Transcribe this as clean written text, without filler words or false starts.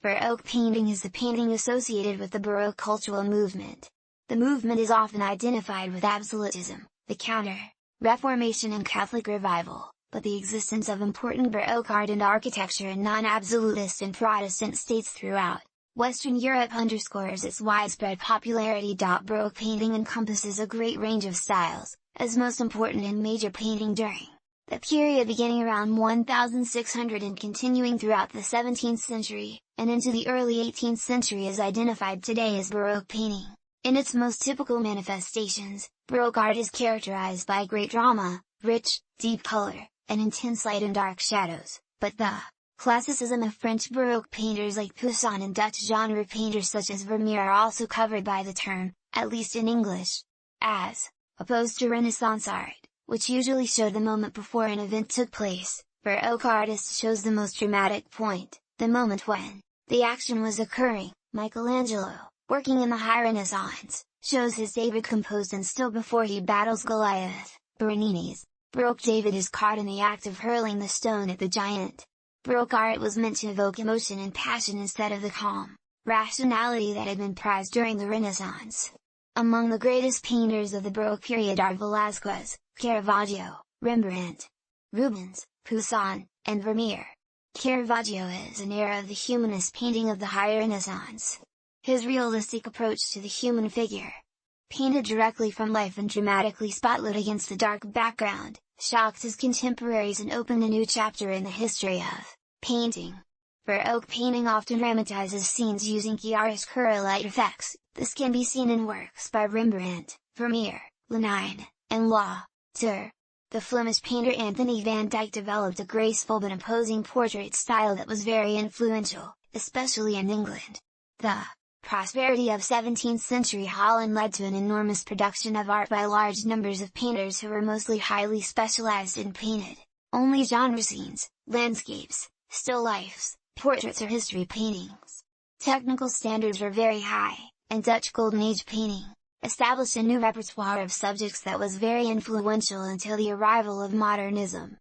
Baroque painting is the painting associated with the Baroque cultural movement. The movement is often identified with absolutism, the Counter-Reformation and Catholic Revival, but the existence of important Baroque art and architecture in non-absolutist and Protestant states throughout Western Europe underscores its widespread popularity. Baroque painting encompasses a great range of styles, as most important in major painting during the period beginning around 1600 and continuing throughout the 17th century, and into the early 18th century is identified today as Baroque painting. In its most typical manifestations, Baroque art is characterized by great drama, rich, deep color, and intense light and dark shadows, but the classicism of French Baroque painters like Poussin and Dutch genre painters such as Vermeer are also covered by the term, at least in English, as opposed to Renaissance art, which usually show the moment before an event took place. Baroque artist shows the most dramatic point, the moment when the action was occurring. Michelangelo, working in the High Renaissance, shows his David composed and still before he battles Goliath. Bernini's Baroque David is caught in the act of hurling the stone at the giant. Baroque art was meant to evoke emotion and passion instead of the calm rationality that had been prized during the Renaissance. Among the greatest painters of the Baroque period are Velázquez, Caravaggio, Rembrandt, Rubens, Poussin, and Vermeer. Caravaggio is an era of the humanist painting of the High Renaissance. His realistic approach to the human figure, painted directly from life and dramatically spotlit against the dark background, shocked his contemporaries and opened a new chapter in the history of painting. Baroque painting often dramatizes scenes using chiaroscuro light effects. This can be seen in works by Rembrandt, Vermeer, Lenin, and Lauter. The Flemish painter Anthony van Dyck developed a graceful but imposing portrait style that was very influential, especially in England. The prosperity of 17th century Holland led to an enormous production of art by large numbers of painters who were mostly highly specialized in painted only genre scenes, landscapes, still lifes, portraits or history paintings. Technical standards were very high, and Dutch Golden Age painting established a new repertoire of subjects that was very influential until the arrival of modernism.